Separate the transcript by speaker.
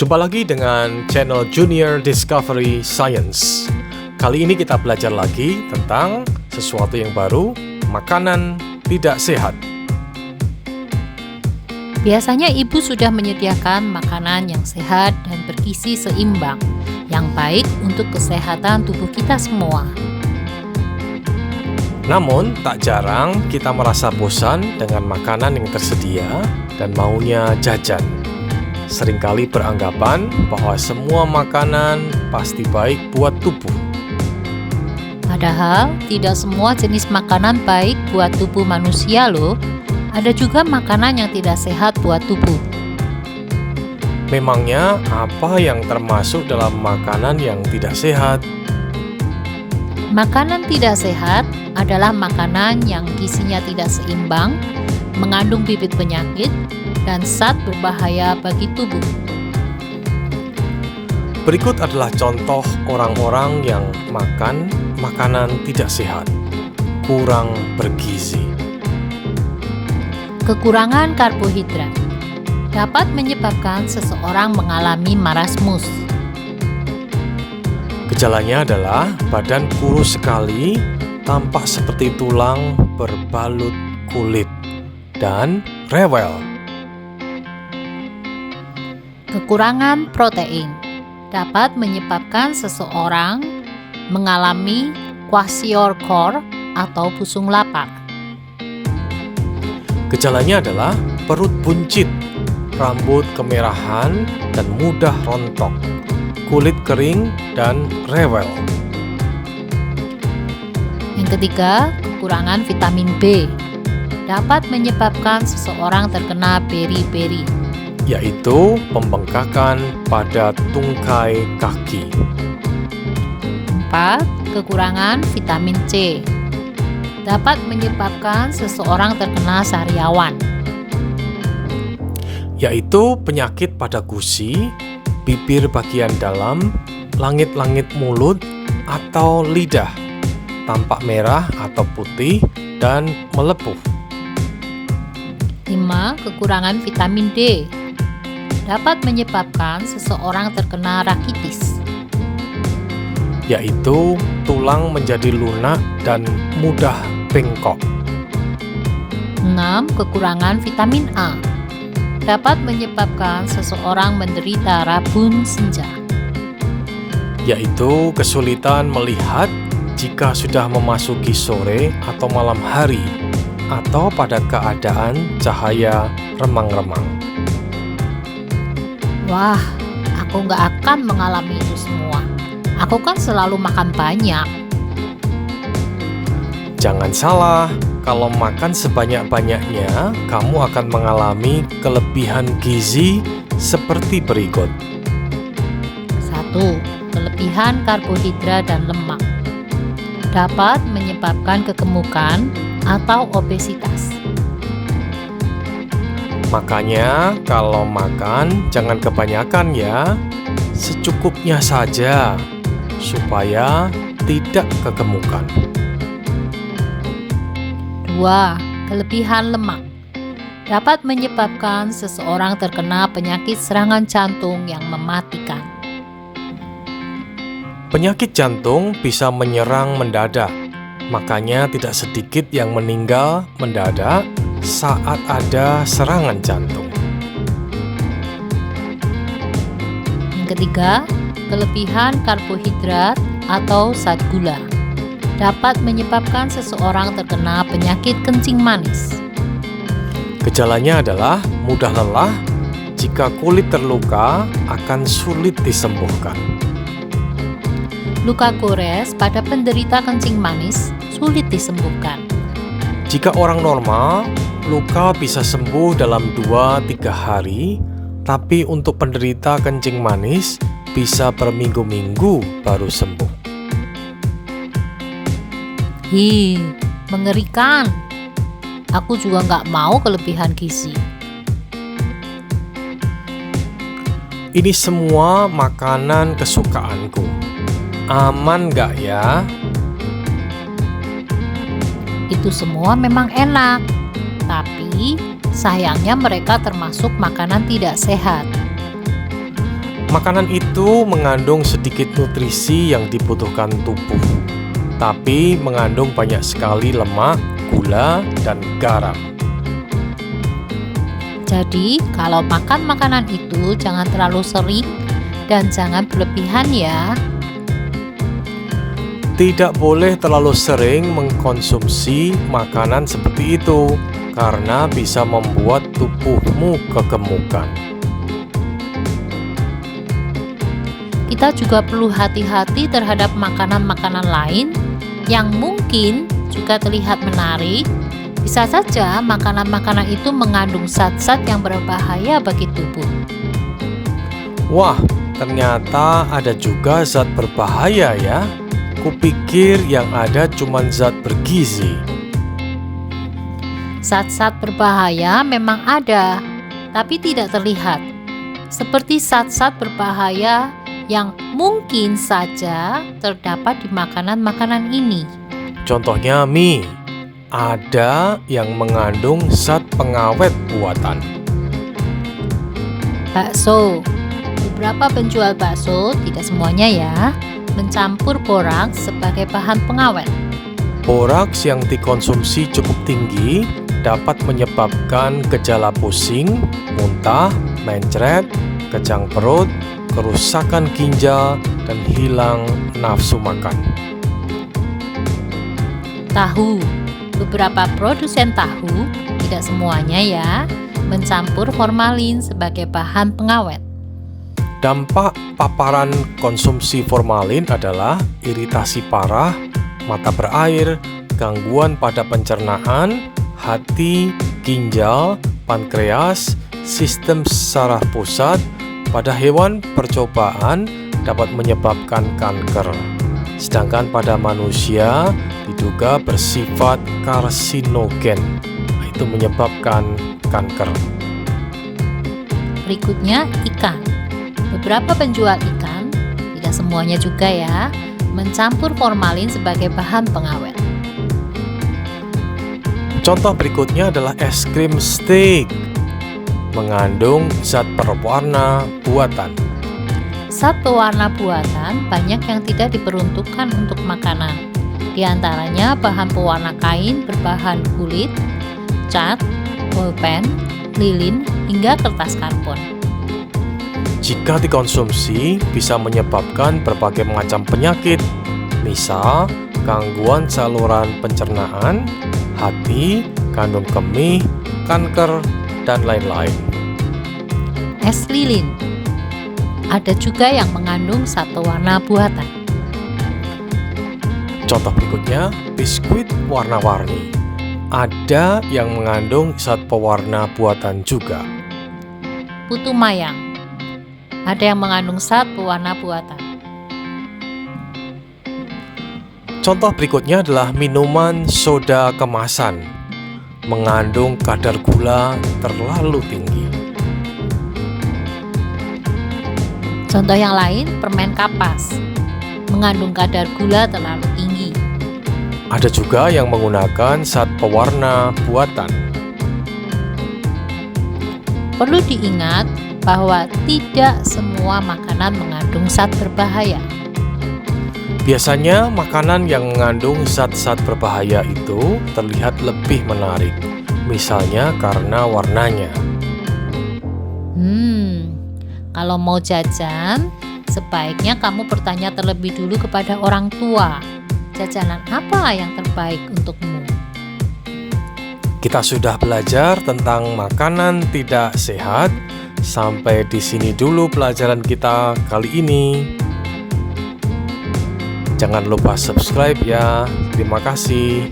Speaker 1: Jumpa lagi dengan channel Junior Discovery Science. Kali ini kita belajar lagi tentang sesuatu yang baru, makanan tidak sehat.
Speaker 2: Biasanya ibu sudah menyediakan makanan yang sehat dan bergizi seimbang, yang baik untuk kesehatan tubuh kita semua.
Speaker 1: Namun, tak jarang kita merasa bosan dengan makanan yang tersedia dan maunya jajan. Seringkali beranggapan bahwa semua makanan pasti baik buat tubuh.
Speaker 2: Padahal, tidak semua jenis makanan baik buat tubuh manusia loh. Ada juga makanan yang tidak sehat buat tubuh.
Speaker 1: Memangnya apa yang termasuk dalam makanan yang tidak sehat?
Speaker 2: Makanan tidak sehat adalah makanan yang gizinya tidak seimbang, mengandung bibit penyakit, dan zat berbahaya bagi tubuh.
Speaker 1: Berikut adalah contoh orang-orang yang makan makanan tidak sehat, kurang bergizi.
Speaker 2: Kekurangan karbohidrat dapat menyebabkan seseorang mengalami marasmus.
Speaker 1: Gejalanya adalah badan kurus sekali, tampak seperti tulang berbalut kulit, dan rewel.
Speaker 2: Kekurangan protein dapat menyebabkan seseorang mengalami kwashiorkor atau pusung lapar.
Speaker 1: Gejalanya adalah perut buncit, rambut kemerahan dan mudah rontok, kulit kering dan rewel.
Speaker 2: Yang ketiga, kekurangan vitamin B dapat menyebabkan seseorang terkena beri-beri,
Speaker 1: yaitu pembengkakan pada tungkai kaki.
Speaker 2: 4. Kekurangan vitamin C dapat menyebabkan seseorang terkena sariawan,
Speaker 1: yaitu penyakit pada gusi, bibir bagian dalam, langit-langit mulut, atau lidah, tampak merah atau putih, dan melepuh.
Speaker 2: 5. Kekurangan vitamin D dapat menyebabkan seseorang terkena rakitis,
Speaker 1: yaitu tulang menjadi lunak dan mudah bengkok.
Speaker 2: 6. Kekurangan vitamin A dapat menyebabkan seseorang menderita rabun senja,
Speaker 1: yaitu kesulitan melihat jika sudah memasuki sore atau malam hari, atau pada keadaan cahaya remang-remang.
Speaker 2: Wah, aku nggak akan mengalami itu semua. Aku kan selalu makan banyak.
Speaker 1: Jangan salah, kalau makan sebanyak-banyaknya, kamu akan mengalami kelebihan gizi seperti berikut.
Speaker 2: 1. Kelebihan karbohidrat dan lemak dapat menyebabkan kegemukan atau obesitas.
Speaker 1: Makanya, kalau makan jangan kebanyakan ya, secukupnya saja, supaya tidak kegemukan.
Speaker 2: 2. Kelebihan lemak dapat menyebabkan seseorang terkena penyakit serangan jantung yang mematikan.
Speaker 1: Penyakit jantung bisa menyerang mendadak, makanya tidak sedikit yang meninggal mendadak saat ada serangan jantung.
Speaker 2: Yang ketiga, kelebihan karbohidrat atau zat gula dapat menyebabkan seseorang terkena penyakit kencing manis.
Speaker 1: Gejalanya adalah mudah lelah, jika kulit terluka akan sulit disembuhkan.
Speaker 2: Luka gores pada penderita kencing manis sulit disembuhkan.
Speaker 1: Jika orang normal, luka bisa sembuh dalam 2-3 hari, tapi untuk penderita kencing manis bisa berminggu-minggu baru sembuh.
Speaker 2: Hi, mengerikan. Aku juga nggak mau kelebihan gizi.
Speaker 1: Ini semua makanan kesukaanku. Aman nggak ya?
Speaker 2: Itu semua memang enak, tapi sayangnya mereka termasuk makanan tidak sehat.
Speaker 1: Makanan itu mengandung sedikit nutrisi yang dibutuhkan tubuh, tapi mengandung banyak sekali lemak, gula, dan garam.
Speaker 2: Jadi, kalau makan makanan itu jangan terlalu sering dan jangan berlebihan ya.
Speaker 1: Tidak boleh terlalu sering mengkonsumsi makanan seperti itu, karena bisa membuat tubuhmu kegemukan.
Speaker 2: Kita juga perlu hati-hati terhadap makanan-makanan lain yang mungkin juga terlihat menarik. Bisa saja makanan-makanan itu mengandung zat-zat yang berbahaya bagi tubuh.
Speaker 1: Wah, ternyata ada juga zat berbahaya ya. Kupikir yang ada cuma zat bergizi.
Speaker 2: Zat-zat berbahaya memang ada, tapi tidak terlihat. Seperti zat-zat berbahaya yang mungkin saja terdapat di makanan-makanan ini.
Speaker 1: Contohnya mie, ada yang mengandung zat pengawet buatan.
Speaker 2: Bakso, beberapa penjual bakso, tidak semuanya ya, mencampur boraks sebagai bahan pengawet.
Speaker 1: Boraks yang dikonsumsi cukup tinggi dapat menyebabkan gejala pusing, muntah, mencret, kejang perut, kerusakan ginjal, dan hilang nafsu makan.
Speaker 2: Tahu, beberapa produsen tahu, tidak semuanya ya, mencampur formalin sebagai bahan pengawet.
Speaker 1: Dampak paparan konsumsi formalin adalah iritasi parah, mata berair, gangguan pada pencernaan, hati, ginjal, pankreas, sistem saraf pusat. Pada hewan percobaan dapat menyebabkan kanker, sedangkan pada manusia diduga bersifat karsinogen, itu menyebabkan kanker.
Speaker 2: Berikutnya ikan. Beberapa penjual ikan, tidak semuanya juga ya, mencampur formalin sebagai bahan pengawet.
Speaker 1: Contoh berikutnya adalah es krim steak, mengandung zat pewarna buatan.
Speaker 2: Zat pewarna buatan banyak yang tidak diperuntukkan untuk makanan. Di antaranya bahan pewarna kain berbahan kulit, cat, bolpen, lilin, hingga kertas karbon.
Speaker 1: Jika dikonsumsi, bisa menyebabkan berbagai macam penyakit, misal gangguan saluran pencernaan, hati, kandung kemih, kanker, dan lain-lain.
Speaker 2: Es lilin. Ada juga yang mengandung zat pewarna buatan.
Speaker 1: Contoh berikutnya, biskuit warna-warni. Ada yang mengandung zat pewarna buatan juga.
Speaker 2: Putu mayang. Ada yang mengandung zat pewarna buatan.
Speaker 1: Contoh berikutnya adalah minuman soda kemasan, mengandung kadar gula terlalu tinggi.
Speaker 2: Contoh yang lain, permen kapas, mengandung kadar gula terlalu tinggi.
Speaker 1: Ada juga yang menggunakan zat pewarna buatan.
Speaker 2: Perlu diingat bahwa tidak semua makanan mengandung zat berbahaya.
Speaker 1: Biasanya makanan yang mengandung zat-zat berbahaya itu terlihat lebih menarik, misalnya karena warnanya.
Speaker 2: Kalau mau jajan, sebaiknya kamu bertanya terlebih dulu kepada orang tua, jajanan apa yang terbaik untukmu.
Speaker 1: Kita sudah belajar tentang makanan tidak sehat. Sampai di sini dulu pelajaran kita kali ini. Jangan lupa subscribe ya. Terima kasih.